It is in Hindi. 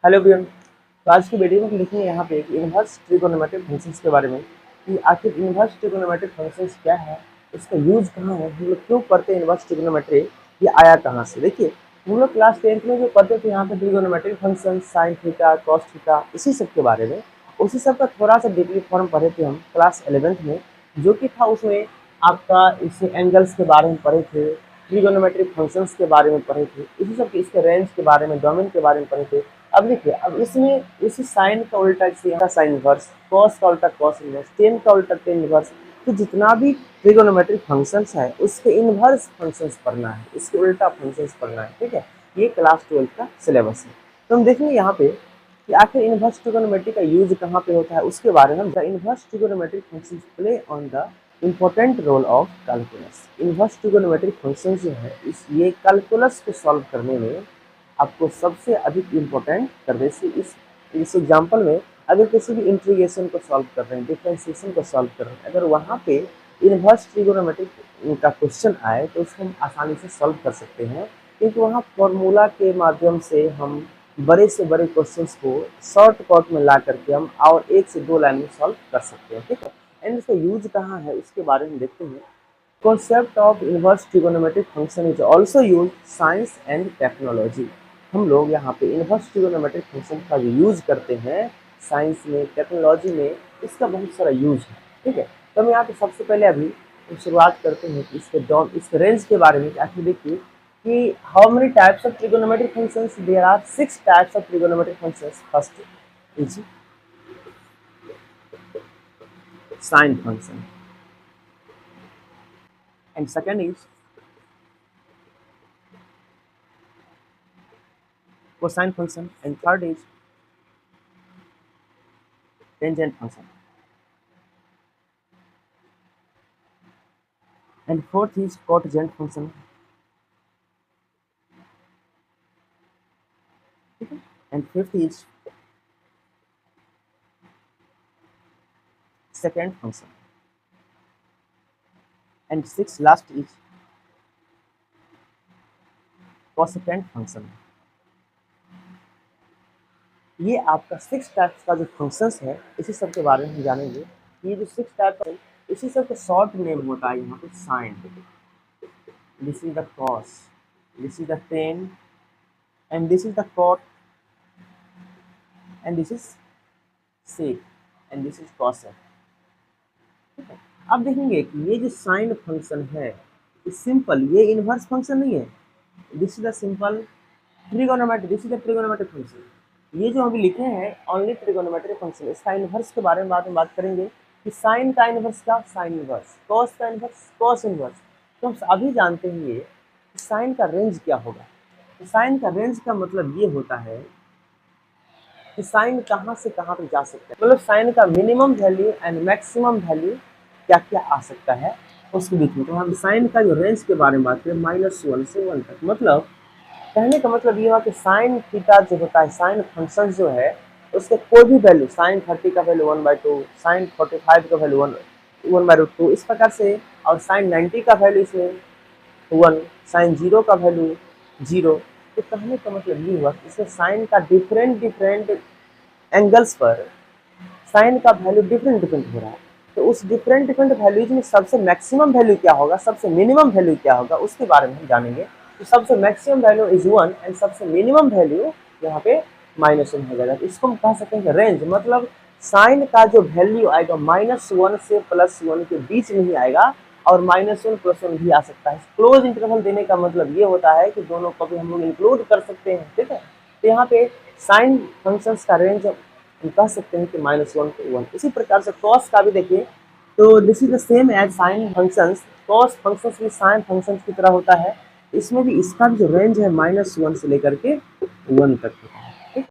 Hello everyone. तो आज की वीडियो में हम देखेंगे यहाँ पे कि इन्वर्स ट्रिगोनोमेट्रिक फंक्शंस के बारे में कि आखिर इन्वर्स ट्रिगोनोमेट्रिक फंक्शंस क्या है, इसका यूज कहाँ है, हम लोग क्यों पढ़ते हैं इन्वर्स ट्रिगोनोमेट्री, ये आया कहाँ से। देखिए, हम लोग क्लास 10th में जो पढ़ते थे यहाँ पे trigonometric function sine theta cos theta इसी सब के बारे में, उसी सब का थोड़ा सा डीपली फॉर्म पढ़े थे हम क्लास 11th में, जो कि था उसमें आपका इससे एंगल्स के बारे में पढ़े थे, ट्रिगोनोमेट्रिक फंक्शंस के बारे में पढ़े थे, इसी सब के इसके रेंज के बारे में, डोमेन के बारे में पढ़े थे। अब देखिए, अब इसमें इसी साइन का उल्टा जैसे साइन इनवर्स, कॉस का उल्टा कॉस इनवर्स, टेन का उल्टा टेन इनवर्स, तो जितना भी ट्रिगोनोमेट्रिक फंक्शंस है उसके इनवर्स फंक्शंस पढ़ना है, इसके उल्टा फंक्शंस पढ़ना है। ठीक है, ये क्लास 12 का सिलेबस है। तो हम देखेंगे यहाँ पे कि आखिर इनवर्स ट्रिगोनोमेट्री का यूज कहाँ पे होता है, उसके बारे में। The inverse trigonometric functions play on the important role of calculus. Inverse trigonometric functions जो है ये कैलकुलस को सॉल्व करने में आपको सबसे अधिक इम्पोर्टेंट कर दे। इस एग्जाम्पल में अगर किसी भी इंटीग्रेशन को सॉल्व कर रहे हैं, डिफरेंशिएशन को सॉल्व कर रहे हैं, अगर वहाँ पे इनवर्स ट्रिगोनोमेट्रिक का क्वेश्चन आए तो उसको हम आसानी से सॉल्व कर सकते हैं, क्योंकि वहाँ फॉर्मूला के माध्यम से हम बड़े से बड़े क्वेश्चंस को शॉर्टकट में ला करके हम और 1 से 2 लाइन में सॉल्व कर सकते हैं। ठीक है, एंड इसका यूज कहाँ है उसके बारे में देखते हैं। Concept of inverse trigonometric function is also use science and technology. हम लोग यहाँ पे इनवर्स ट्रिगोनोमेट्रिक फंक्शन का जो यूज करते हैं साइंस में, टेक्नोलॉजी में, इसका बहुत सारा यूज है। ठीक है, तो हम यहाँ पे सबसे पहले अभी शुरुआत करते हैं कि इसके रेंज के बारे में। आखिर देखिए कि how many types of trigonometric functions, there are 6 types of trigonometric functions. First is sine function, and second is cosine function, and third is tangent function, and fourth is cotangent function, and fifth is secant function, and sixth last is cosecant function। ये आपका 6 टाइप्स का जो फंक्शंस है इसी सब के बारे में हम जानेंगे। ये जो 6 टाइप है इसी सब का शॉर्ट नेम होता है यहाँ पे sine, this is the cos, this is the tan, and this is the cot, and this is sec, and this is cosec. ठीक है, अब देखेंगे कि ये जो साइन फंक्शन है ये सिंपल, ये इनवर्स फंक्शन नहीं है। This is the simple trigonometric, this is the trigonometric function. ये जो अभी लिखे हैं ओनली ट्रिगोनोमेट्रिक फंक्शन, इसका इनवर्स के बारे में बाद में बात करेंगे कि साइन का इनवर्स का साइन इनवर्स, कॉस का इनवर्स कॉस इनवर्स। तो हम अभी जानते हैं ये साइन का रेंज क्या होगा। तो साइन का रेंज का मतलब ये होता है कि साइन कहाँ से कहाँ पे जा सकता है, मतलब साइन का minimum value and maximum value क्या क्या आ सकता है उसके बीच में। तो हम साइन का जो रेंज के बारे में बात करें -1 से 1 तक, मतलब कहने का मतलब ये हुआ कि साइन थीटा जो होता है, साइन फंक्शन जो है उसके कोई भी वैल्यू, साइन 30 का वैल्यू 1/2, साइन 45 का वैल्यू 1/2 इस प्रकार से, और साइन 90 का वैल्यू इसमें 1, साइन 0 का वैल्यू 0। तो कहने का मतलब ये हुआ कि इसमें साइन का डिफरेंट एंगल्स पर साइन का वैल्यू डिफरेंट हो रहा है। तो उस डिफरेंट वैल्यूज में सबसे मैक्सिमम वैल्यू क्या होगा, सबसे मिनिमम वैल्यू क्या होगा उसके बारे में हम जानेंगे। तो सबसे मैक्सिमम वैल्यू इज 1 एंड सबसे मिनिमम वैल्यू यहाँ पे -1 हो जाएगा। तो इसको हम कह सकते हैं रेंज, मतलब साइन का जो वैल्यू आएगा -1 से +1 के बीच में ही आएगा, और -1 +1 भी आ सकता है। क्लोज इंटरवल देने का मतलब ये होता है कि दोनों को भी हम लोग इंक्लूड कर सकते हैं। ठीक है, तो यहाँ पे साइन फंक्शंस का रेंज हम कह सकते हैं कि -1 से 1। इसी प्रकार से कॉस का भी देखिए, तो this is the same as sine functions, cos functions भी साइन फंक्शंस की तरह होता है। इसमें भी इसका जो रेंज है -1 से लेकर के 1 तक होता है।